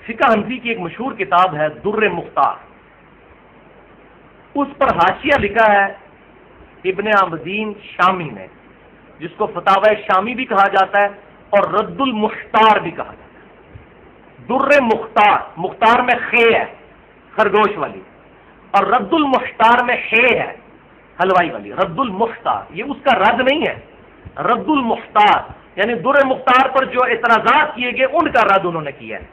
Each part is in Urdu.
فقہ حنفی کی ایک مشہور کتاب ہے در مختار، اس پر حاشیہ لکھا ہے ابن عابدین شامی نے، جس کو فتاوی شامی بھی کہا جاتا ہے اور رد المختار بھی کہا جاتا ہے۔ در مختار، مختار میں خے ہے خرگوش والی، اور رد المختار میں خے ہے حلوائی والی، رد المختار، یہ اس کا رد نہیں ہے، رد المختار یعنی در مختار پر جو اعتراضات کیے گئے ان کا رد انہوں نے کیا ہے۔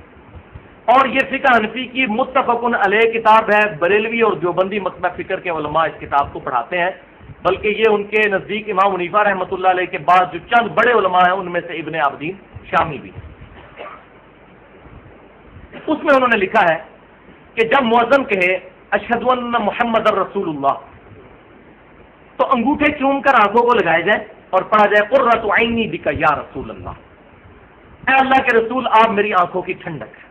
اور یہ فقہ حنفی کی متفق علیہ کتاب ہے، بریلوی اور دیوبندی مکتبہ فکر کے علماء اس کتاب کو پڑھاتے ہیں، بلکہ یہ ان کے نزدیک امام حنیفہ رحمۃ اللہ علیہ کے بعد جو چند بڑے علماء ہیں ان میں سے ابن عابدین شامی بھی۔ اس میں انہوں نے لکھا ہے کہ جب مؤذن کہے اشہد ان محمد رسول اللہ تو انگوٹھے چوم کر آنکھوں کو لگائے جائیں اور پڑھا جائے قرۃ عینی بک یا رسول اللہ، اے اللہ کے رسول آپ میری آنکھوں کی ٹھنڈک ہے۔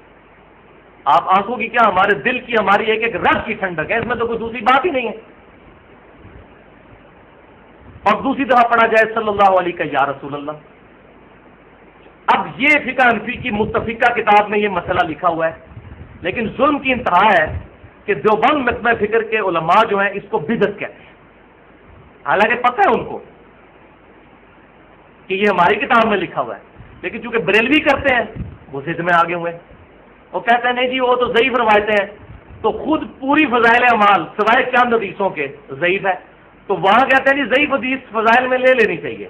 آپ آنکھوں کی کیا، ہمارے دل کی، ہماری ایک ایک رگ کی ٹھنڈک ہے، اس میں تو کوئی دوسری بات ہی نہیں ہے۔ اور دوسری طرح پڑھا جائے صلی اللہ علیہ یا رسول اللہ۔ اب یہ فقہ حنفی کی متفقہ کتاب میں یہ مسئلہ لکھا ہوا ہے، لیکن ظلم کی انتہا ہے کہ دیوبند مکتبہ فکر کے علماء جو ہیں اس کو بدعت کہتے ہیں، حالانکہ پتہ ہے ان کو کہ یہ ہماری کتاب میں لکھا ہوا ہے، لیکن چونکہ بریلوی کرتے ہیں وہ ضد میں آگے ہوئے، وہ کہتے ہیں نہیں جی وہ تو ضعیف روایتیں ہیں، تو خود پوری فضائل اعمال سوائے چند حدیثوں کے ضعیف ہے، تو وہاں کہتے ہیں جی ضعیف حدیث فضائل میں لے لینی چاہیے،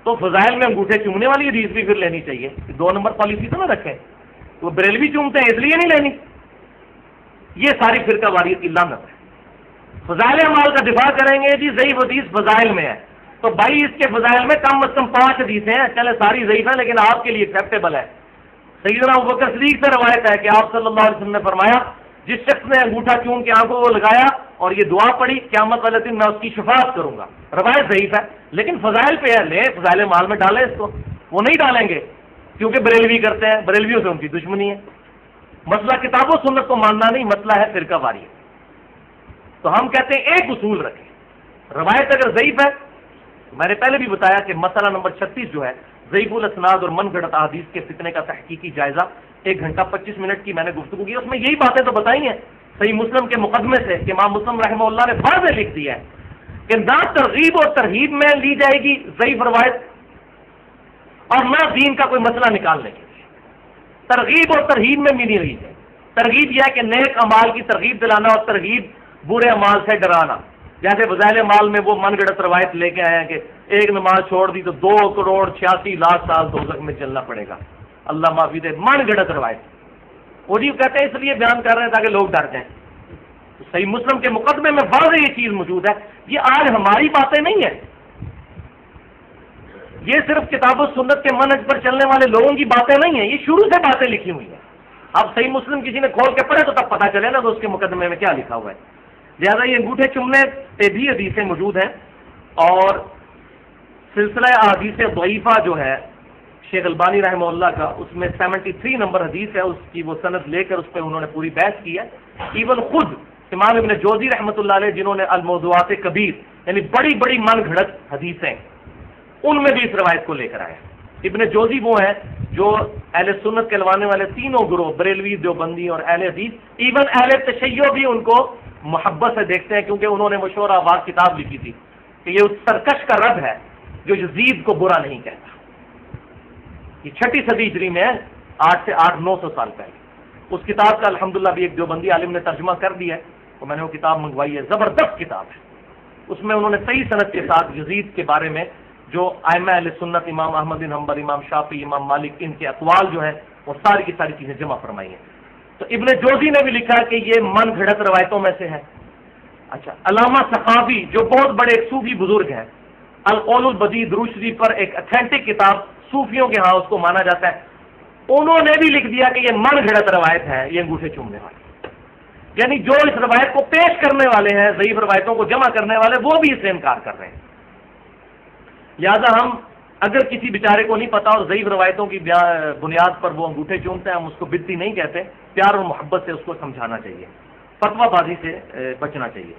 تو فضائل میں انگوٹھے چومنے والی حدیث بھی پھر لینی چاہیے، دو نمبر پالیسی تو نہ رکھیں، وہ بریلوی چومتے ہیں اس لیے نہیں لینی۔ یہ ساری فرقہ واریت کی لعنت ہے۔ فضائل اعمال کا دفاع کریں گے جی ضعیف حدیث فضائل میں ہے، تو بھائی اس کے فضائل میں کم از کم 5 حدیثیں ہیں، چلے ساری ضعیف ہیں لیکن آپ کے لیے ایکسیپٹیبل ہے۔ سیدنا ابوبکر صدیق سے روایت ہے کہ آپ صلی اللہ علیہ وسلم نے فرمایا جس شخص نے انگوٹھا چوم کے آنکھوں کو لگایا اور یہ دعا پڑھی قیامت والے دن میں اس کی شفاعت کروں گا، روایت ضعیف ہے لیکن فضائل پہ ہے، لے فضائل مال میں ڈالیں اس کو، وہ نہیں ڈالیں گے کیونکہ بریلوی کرتے ہیں، بریلویوں سے ان کی دشمنی ہے۔ مسئلہ کتاب و سنت کو ماننا نہیں، مسئلہ ہے فرقہ واریت۔ تو ہم کہتے ہیں ایک اصول رکھیں، روایت اگر ضعیف ہے، میں نے پہلے بھی بتایا کہ مسئلہ نمبر 36 جو ہے ضعیف الاسناد اور من گھڑت احادیث کے فتنے کا تحقیقی جائزہ، 1 گھنٹہ 25 منٹ کی میں نے گفتگو کی، اس میں یہی باتیں تو بتائی ہیں صحیح مسلم کے مقدمے سے کہ امام مسلم رحمہ اللہ نے واضح لکھ دیا ہے کہ نہ ترغیب اور ترہیب میں لی جائے گی ضعیف روایت اور نہ دین کا کوئی مسئلہ نکالنے کی، ترغیب اور ترہیب میں بھی نہیں لی جائے۔ ترغیب یہ ہے کہ نیک اعمال کی ترغیب دلانا اور ترغیب برے اعمال سے ڈرانا، جیسے فضائل مال میں وہ من گڑت روایت لے کے آئے ہیں کہ ایک نماز چھوڑ دی تو 2,86,00,000 سال دوزخ میں چلنا پڑے گا، اللہ معافی دے، من گڑت روایت، وہ جی کہتے ہیں اس لیے بیان کر رہے ہیں تاکہ لوگ ڈر جائیں۔ تو صحیح مسلم کے مقدمے میں واضح یہ چیز موجود ہے، یہ آج ہماری باتیں نہیں ہیں، یہ صرف کتاب و سنت کے منہج پر چلنے والے لوگوں کی باتیں نہیں ہیں، یہ شروع سے باتیں لکھی ہوئی ہیں۔ اب صحیح مسلم کسی نے کھول کے پڑھے تو تب پتہ چلے نا کہ اس کے مقدمے میں کیا لکھا ہوا ہے۔ لہٰذا یہ انگوٹھے چومنے پہ بھی حدیثیں موجود ہیں، اور سلسلہ احادیث ضعیفہ جو ہے شیخ البانی رحمہ اللہ کا، اس میں 73 نمبر حدیث ہے، اس کی وہ سند لے کر اس پہ انہوں نے پوری بحث کی ہے۔ ایون خود امام ابن جوزی رحمۃ اللہ علیہ جنہوں نے الموضوعات کبیر یعنی بڑی بڑی من گھڑت حدیثیں، ان میں بھی اس روایت کو لے کر آئے۔ ابن جوزی وہ ہیں جو اہل سنت کہلوانے والے تینوں گروہ بریلوی، دیوبندی اور اہل حدیث، ایون اہل تشیع بھی ان کو محبت سے دیکھتے ہیں، کیونکہ انہوں نے مشہور آواز کتاب لکھی تھی کہ یہ اس سرکش کا رد ہے جو یزید کو برا نہیں کہتا۔ یہ 6 صدی ہجری میں ہے، 8 سے 900 سال پہلے۔ اس کتاب کا الحمدللہ بھی ایک دیوبندی عالم نے ترجمہ کر دیا ہے، تو میں نے وہ کتاب منگوائی ہے، زبردست کتاب ہے۔ اس میں انہوں نے صحیح سند کے ساتھ یزید کے بارے میں جو ائمہ اہل سنت امام احمد بن حنبل، امام شافعی، امام مالک، ان کے اقوال جو ہیں وہ ساری کی ساری چیزیں جمع فرمائی ہیں۔ تو ابن جوزی نے بھی لکھا کہ یہ من گھڑت روایتوں میں سے ہے۔ اچھا، علامہ سخاوی جو بہت بڑے ایک صوفی بزرگ ہیں، القول البدیع روشدی پر ایک اتھینٹک کتاب صوفیوں کے ہاں اس کو مانا جاتا ہے، انہوں نے بھی لکھ دیا کہ یہ من گھڑت روایت ہے، یہ انگوٹھے چومنے والی، یعنی جو اس روایت کو پیش کرنے والے ہیں، ضعیف روایتوں کو جمع کرنے والے، وہ بھی اس سے انکار کر رہے ہیں۔ لہذا ہم اگر کسی بیچارے کو نہیں پتا اور ضعیف روایتوں کی بنیاد پر وہ انگوٹھے چومتے ہیں، ہم اس کو بدعتی نہیں کہتے، پیار اور محبت سے اس کو سمجھانا چاہیے، فتویٰ بازی سے بچنا چاہیے۔